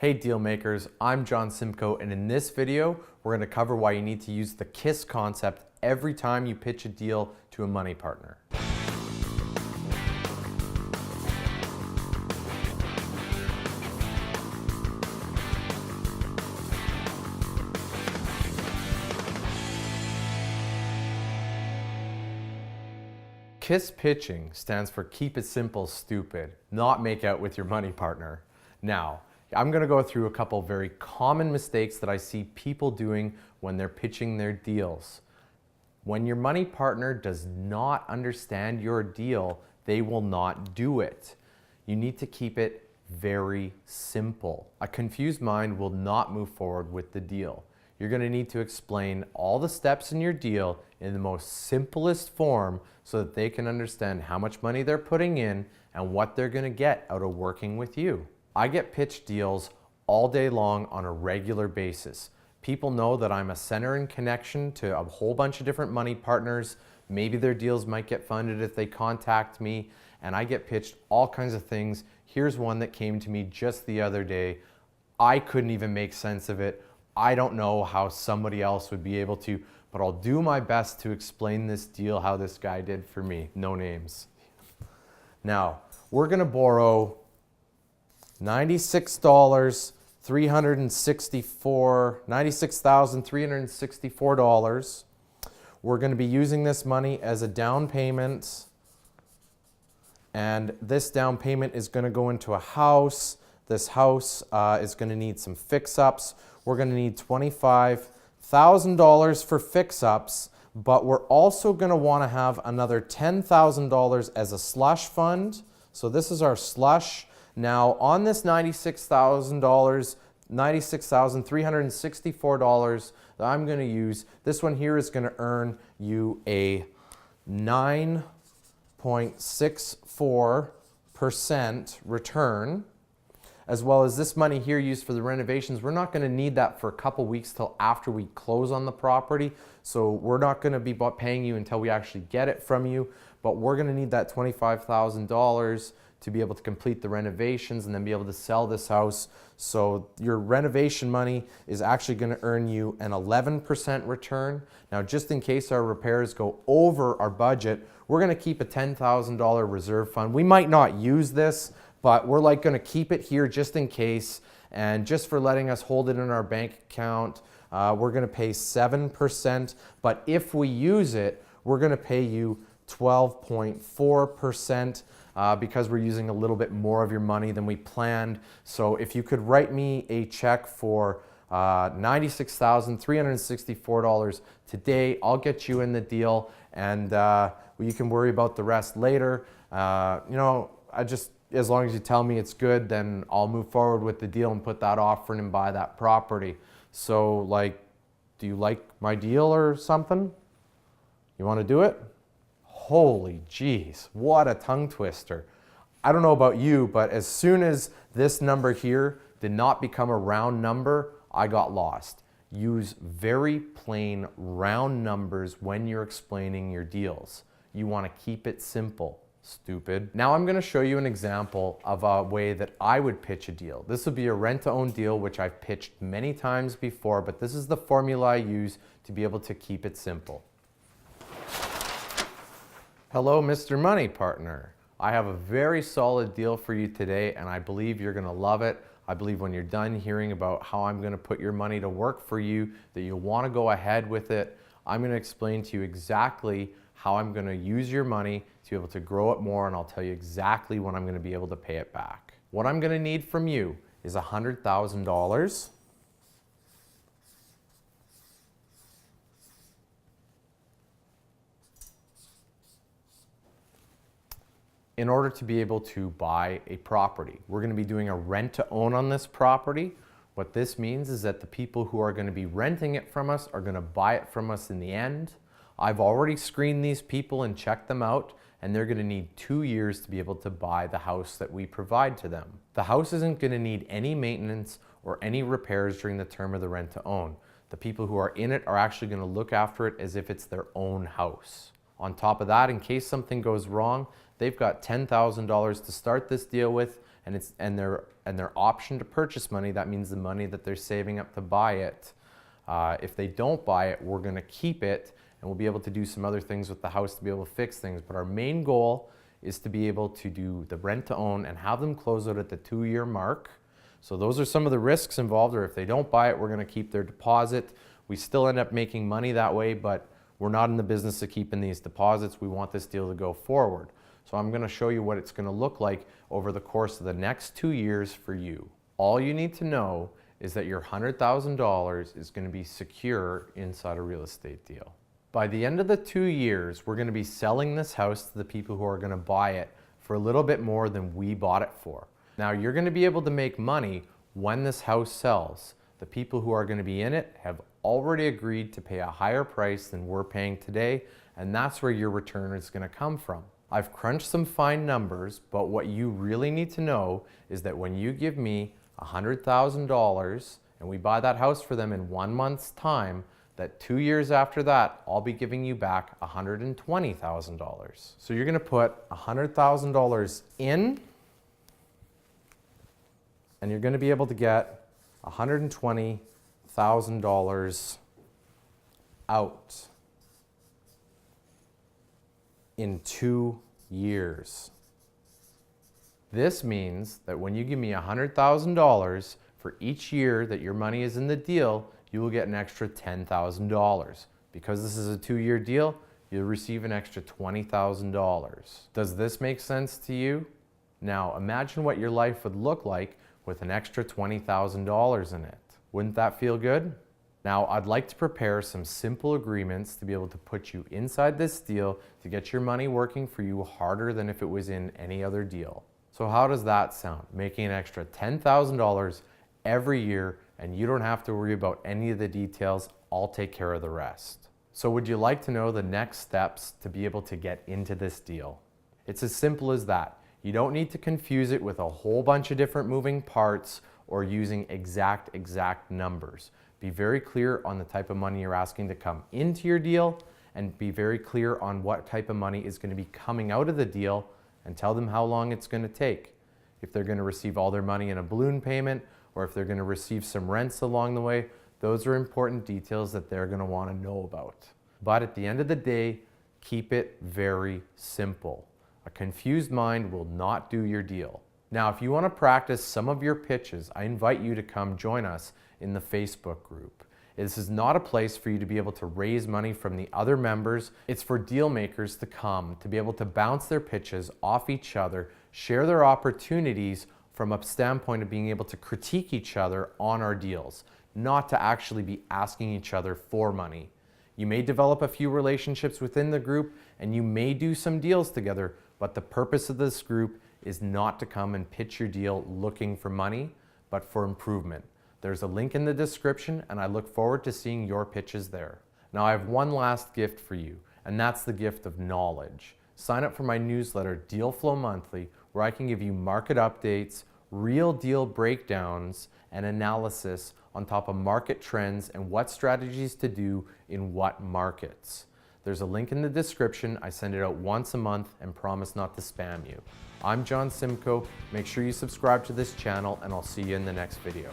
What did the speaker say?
Hey deal makers, I'm John Simcoe, and in this video, we're going to cover why you need to use the KISS concept every time you pitch a deal to a money partner. KISS pitching stands for keep it simple, stupid, not make out with your money partner. Now, I'm going to go through a couple very common mistakes that I see people doing when they're pitching their deals. When your money partner does not understand your deal, they will not do it. You need to keep it very simple. A confused mind will not move forward with the deal. You're going to need to explain all the steps in your deal in the most simplest form so that they can understand how much money they're putting in and what they're going to get out of working with you. I get pitched deals all day long on a regular basis. People know that I'm a center and connection to a whole bunch of different money partners. Maybe their deals might get funded if they contact me, and I get pitched all kinds of things. Here's one that came to me just the other day. I couldn't even make sense of it. I don't know how somebody else would be able to, but I'll do my best to explain this deal, how this guy did for me. No names. Now, we're gonna borrow $96,364. We're gonna be using this money as a down payment, and this down payment is gonna go into a house. This house is gonna need some fix-ups. We're going to need $25,000 for fix-ups, but we're also going to want to have another $10,000 as a slush fund. So this is our slush. Now on this $96,364 that I'm going to use, this one here is going to earn you a 9.64% return. As well as this money here used for the renovations. We're not going to need that for a couple weeks till after we close on the property. So we're not going to be paying you until we actually get it from you. But we're going to need that $25,000 to be able to complete the renovations and then be able to sell this house. So your renovation money is actually going to earn you an 11% return. Now, just in case our repairs go over our budget, we're going to keep a $10,000 reserve fund. We might not use this, but we're going to keep it here just in case, and just for letting us hold it in our bank account, we're going to pay 7%, but if we use it, we're going to pay you 12.4% because we're using a little bit more of your money than we planned. So if you could write me a check for $96,364 today, I'll get you in the deal, and you can worry about the rest later. As long as you tell me it's good, then I'll move forward with the deal and put that offer in and buy that property. So, do you like my deal or something? You want to do it? Holy jeez, what a tongue twister. I don't know about you, but as soon as this number here did not become a round number, I got lost. Use very plain round numbers when you're explaining your deals. You want to keep it simple. Stupid. Now I'm going to show you an example of a way that I would pitch a deal. This would be a rent-to-own deal, which I've pitched many times before, but this is the formula I use to be able to keep it simple. Hello, Mr. Money Partner. I have a very solid deal for you today, and I believe you're going to love it. I believe when you're done hearing about how I'm going to put your money to work for you, that you'll want to go ahead with it. I'm going to explain to you exactly how I'm going to use your money to be able to grow it more, and I'll tell you exactly when I'm going to be able to pay it back. What I'm going to need from you is $100,000. In order to be able to buy a property. We're going to be doing a rent to own on this property. What this means is that the people who are going to be renting it from us are going to buy it from us in the end. I've already screened these people and checked them out, and they're going to need 2 years to be able to buy the house that we provide to them. The house isn't going to need any maintenance or any repairs during the term of the rent to own. The people who are in it are actually going to look after it as if it's their own house. On top of that, in case something goes wrong, they've got $10,000 to start this deal with, and their option to purchase money, that means the money that they're saving up to buy it. If they don't buy it, we're going to keep it, and we'll be able to do some other things with the house to be able to fix things. But our main goal is to be able to do the rent to own and have them close out at the 2-year mark. So those are some of the risks involved, or if they don't buy it, we're going to keep their deposit. We still end up making money that way, but we're not in the business of keeping these deposits. We want this deal to go forward. So I'm going to show you what it's going to look like over the course of the next 2 years for you. All you need to know is that your $100,000 is going to be secure inside a real estate deal. By the end of the 2 years, we're going to be selling this house to the people who are going to buy it for a little bit more than we bought it for. Now, you're going to be able to make money when this house sells. The people who are going to be in it have already agreed to pay a higher price than we're paying today, and that's where your return is going to come from. I've crunched some fine numbers, but what you really need to know is that when you give me $100,000 and we buy that house for them in 1 month's time, that 2 years after that, I'll be giving you back $120,000. So you're going to put $100,000 in, and you're going to be able to get $120,000 out in 2 years. This means that when you give me $100,000 for each year that your money is in the deal, you will get an extra $10,000. Because this is a 2-year deal, you'll receive an extra $20,000. Does this make sense to you? Now imagine what your life would look like with an extra $20,000 in it. Wouldn't that feel good? Now, I'd like to prepare some simple agreements to be able to put you inside this deal to get your money working for you harder than if it was in any other deal. So how does that sound? Making an extra $10,000 every year, and you don't have to worry about any of the details. I'll take care of the rest. So would you like to know the next steps to be able to get into this deal? It's as simple as that. You don't need to confuse it with a whole bunch of different moving parts or using exact numbers. Be very clear on the type of money you're asking to come into your deal, and be very clear on what type of money is going to be coming out of the deal, and tell them how long it's going to take. If they're going to receive all their money in a balloon payment, or if they're going to receive some rents along the way, those are important details that they're going to want to know about. But at the end of the day, keep it very simple. A confused mind will not do your deal. Now, if you want to practice some of your pitches, I invite you to come join us in the Facebook group. This is not a place for you to be able to raise money from the other members. It's for deal makers to come, to be able to bounce their pitches off each other, share their opportunities from a standpoint of being able to critique each other on our deals, not to actually be asking each other for money. You may develop a few relationships within the group, and you may do some deals together, but the purpose of this group is not to come and pitch your deal looking for money, but for improvement. There's a link in the description, and I look forward to seeing your pitches there. Now, I have one last gift for you, and that's the gift of knowledge. Sign up for my newsletter, Deal Flow Monthly, where I can give you market updates, real deal breakdowns, and analysis on top of market trends and what strategies to do in what markets. There's a link in the description. I send it out once a month and promise not to spam you. I'm Simcoe. Make sure you subscribe to this channel, and I'll see you in the next video.